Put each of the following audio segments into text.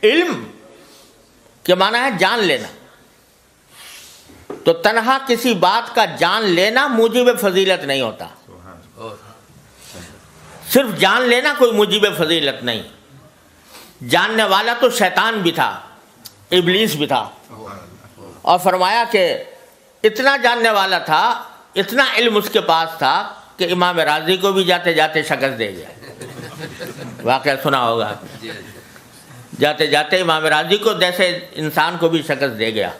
علم کے معنی ہے جان لینا. تو تنہا کسی بات کا جان لینا موجب فضیلت نہیں ہوتا. صرف جان لینا کوئی موجب فضیلت نہیں. جاننے والا تو شیطان بھی تھا, ابلیس بھی تھا, اور فرمایا کہ اتنا جاننے والا تھا, اتنا علم اس کے پاس تھا کہ امام راضی کو بھی جاتے جاتے شکست دے گیا. واقعہ سنا ہوگا, جاتے جاتے امام راضی کو جیسے انسان کو بھی شکست دے گیا.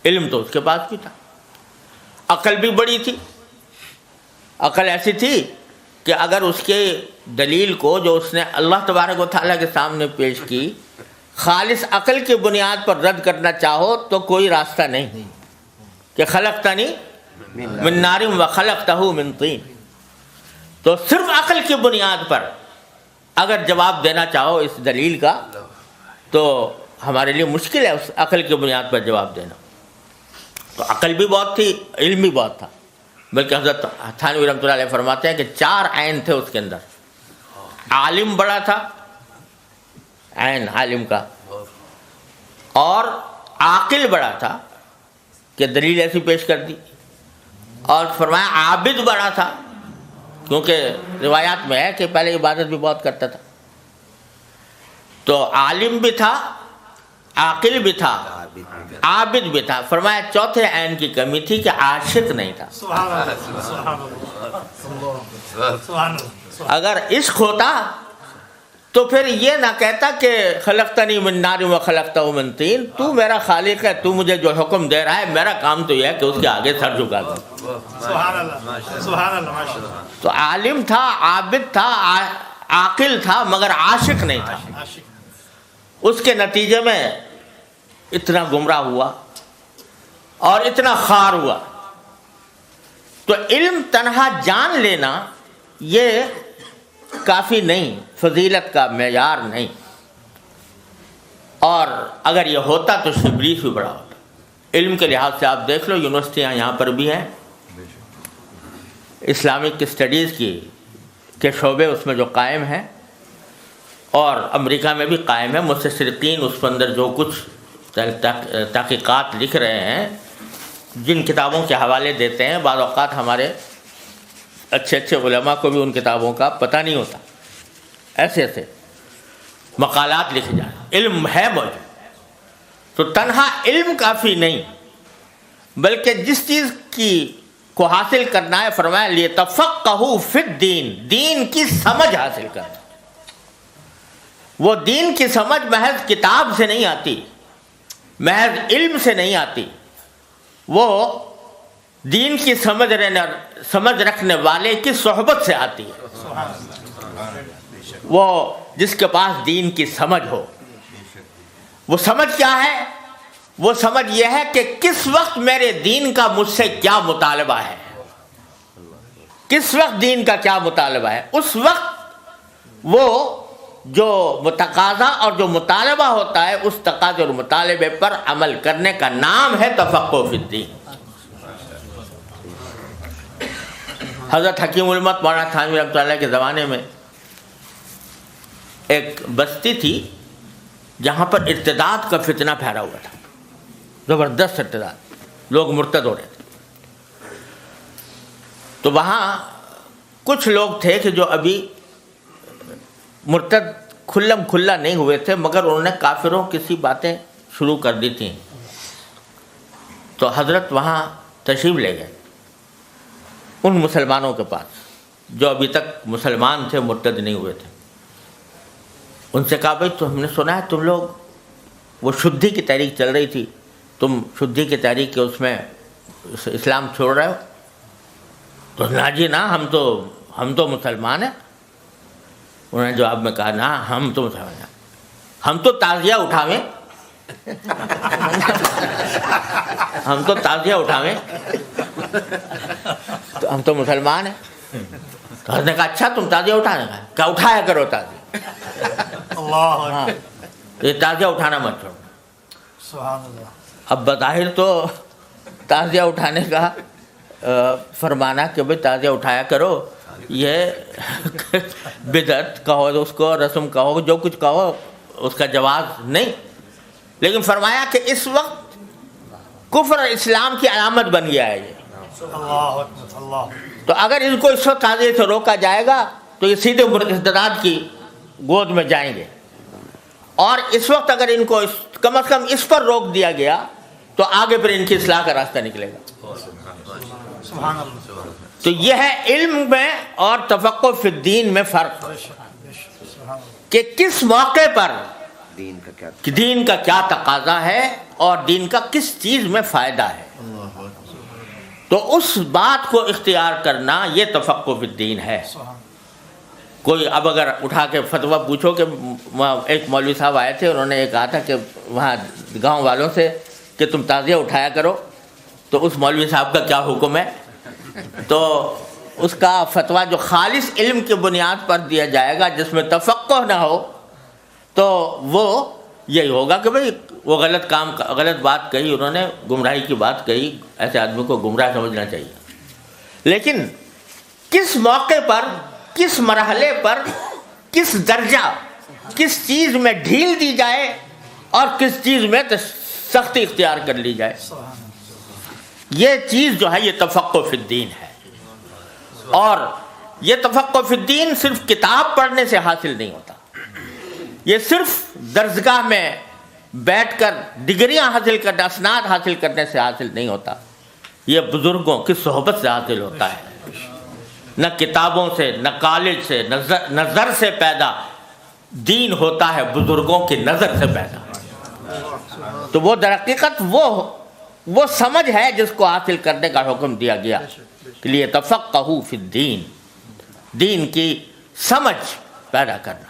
علم تو اس کے پاس بھی تھا, عقل بھی بڑی تھی. عقل ایسی تھی کہ اگر اس کے دلیل کو جو اس نے اللہ تبارک و تعالیٰ کے سامنے پیش کی خالص عقل کی بنیاد پر رد کرنا چاہو تو کوئی راستہ نہیں کہ خلقتنی من نار و خلقتہ من طین. تو صرف عقل کی بنیاد پر اگر جواب دینا چاہو اس دلیل کا تو ہمارے لیے مشکل ہے اس عقل کی بنیاد پر جواب دینا. تو عقل بھی بہت تھی, علم بھی بہت تھا. بلکہ حضرت تھانوی رحمۃ اللہ علیہ فرماتے ہیں کہ 4 عین تھے اس کے اندر. عالم بڑا تھا, عین عالم کا, اور عاقل بڑا تھا کہ دلیل ایسی پیش کر دی, اور فرمایا عابد بڑا تھا کیونکہ روایات میں ہے کہ پہلے عبادت بھی بہت کرتا تھا. تو عالم بھی تھا, عاقل بھی تھا, عابد بھی تھا. فرمایا چوتھے عین کی کمی تھی کہ عاشق نہیں تھا. اگر عشق ہوتا تو پھر یہ نہ کہتا کہ خلقتنی من نار و خلقتہ من طین, تو میرا خالق ہے, تو مجھے جو حکم دے رہا ہے, میرا کام تو یہ ہے کہ اس کے آگے سر جھکا دوں. تو عالم تھا, عابد تھا, عاقل تھا, مگر عاشق نہیں تھا. اس کے نتیجے میں اتنا گمراہ ہوا اور اتنا خار ہوا. تو علم تنہا جان لینا یہ کافی نہیں, فضیلت کا معیار نہیں. اور اگر یہ ہوتا تو ابلیس بھی بڑا ہوتا. علم کے لحاظ سے آپ دیکھ لو, یونیورسٹیاں یہاں پر بھی ہیں, اسلامک اسٹڈیز کے شعبے اس میں جو قائم ہیں, اور امریکہ میں بھی قائم ہے. مستشرقین اس کے اندر جو کچھ تحقیقات لکھ رہے ہیں, جن کتابوں کے حوالے دیتے ہیں, بعض اوقات ہمارے اچھے اچھے علماء کو بھی ان کتابوں کا پتہ نہیں ہوتا. ایسے ایسے مقالات لکھے جائیں. علم ہے موجود, تو تنہا علم کافی نہیں, بلکہ جس چیز کو حاصل کرنا ہے, فرمایا لیتفقہوا فی الدین, دین کی سمجھ حاصل کرنا. وہ دین کی سمجھ محض کتاب سے نہیں آتی, محض علم سے نہیں آتی, وہ دین کی سمجھ رکھنے والے کی صحبت سے آتی ہے. وہ جس کے پاس دین کی سمجھ ہو. وہ سمجھ کیا ہے؟ وہ سمجھ یہ ہے کہ کس وقت میرے دین کا مجھ سے کیا مطالبہ ہے, کس وقت دین کا کیا مطالبہ ہے. اس وقت وہ جو تقاضا اور جو مطالبہ ہوتا ہے, اس تقاضے اور مطالبے پر عمل کرنے کا نام ہے تفقہ فی الدین. حضرت حکیم الامت مولانا تھانوی رحمۃ اللہ کے زمانے میں ایک بستی تھی جہاں پر ارتداد کا فتنہ پھیلا ہوا تھا, زبردست ارتداد, لوگ مرتد ہو رہے تھے. تو وہاں کچھ لوگ تھے کہ جو ابھی مرتد کھلم کھلا نہیں ہوئے تھے, مگر انہوں نے کافروں کی سی باتیں شروع کر دی تھیں. تو حضرت وہاں تشریف لے گئے ان مسلمانوں کے پاس جو ابھی تک مسلمان تھے, مرتد نہیں ہوئے تھے. ان سے کہا بھائی تو ہم نے سنا ہے تم لوگ, وہ شدھی کی تحریک چل رہی تھی, تم شدھی کی تحریک کے اس میں اسلام چھوڑ رہے ہو؟ تو نا جی نا, ہم تو مسلمان ہیں. انہوں نے جواب میں کہا نا, ہم تو مسلمان ہیں, ہم تو تعزیہ اٹھاویں, ہم تو تعزیہ اٹھاویں, تو ہم تو مسلمان ہیں. تو حضرت نے کہا اچھا تم تعزیہ اٹھانے کا, کیا اٹھایا کرو تعزیہ, ہاں یہ تعزیہ اٹھانا مت چھوڑو. سبحان اللہ. اب بظاہر تو تعزیہ اٹھانے کا فرمانا کہ بھائی تعزیہ اٹھایا کرو, یہ بدعت کہو اس کو, رسم کہو, جو کچھ کہو, اس کا جواز نہیں، لیکن فرمایا کہ اس وقت کفر اور اسلام کی علامت بن گیا ہے یہ، تو اگر ان کو اس وقت تعزیے سے روکا جائے گا تو یہ سیدھے مرتدات کی گود میں جائیں گے، اور اس وقت اگر ان کو کم از کم اس پر روک دیا گیا تو آگے پھر ان کی اصلاح کا راستہ نکلے گا۔ تو یہ ہے علم میں اور تفقہ فی الدین میں فرق، کہ کس موقع پر دین کا کیا تقاضا ہے اور دین کا کس چیز میں فائدہ ہے، تو اس بات کو اختیار کرنا یہ تفقہ فی الدین ہے۔ کوئی اب اگر اٹھا کے فتویٰ پوچھو کہ ایک مولوی صاحب آئے تھے، انہوں نے یہ کہا تھا کہ وہاں گاؤں والوں سے کہ تم تعزیہ اٹھایا کرو، تو اس مولوی صاحب کا کیا حکم ہے؟ تو اس کا فتویٰ جو خالص علم کی بنیاد پر دیا جائے گا، جس میں تفقہ نہ ہو، تو وہ یہی ہوگا کہ بھئی وہ غلط بات کہی، انہوں نے گمراہی کی بات کہی، ایسے آدمی کو گمراہ سمجھنا چاہیے۔ لیکن کس موقع پر، کس مرحلے پر، کس درجہ، کس چیز میں ڈھیل دی جائے اور کس چیز میں سختی اختیار کر لی جائے، یہ چیز جو ہے یہ تفقہ فی الدین ہے۔ اور یہ تفقہ فی الدین صرف کتاب پڑھنے سے حاصل نہیں ہوتا، یہ صرف درسگاہ میں بیٹھ کر ڈگریاں حاصل کرنے، اسناد حاصل کرنے سے حاصل نہیں ہوتا، یہ بزرگوں کی صحبت سے حاصل ہوتا ہے۔ نہ کتابوں سے، نہ کالج سے، نظر سے پیدا دین ہوتا ہے، بزرگوں کی نظر سے پیدا۔ تو وہ در حقیقت وہ سمجھ ہے جس کو حاصل کرنے کا حکم دیا گیا، کہ لیے تفقہوا فی الدین، دین کی سمجھ پیدا کرنا۔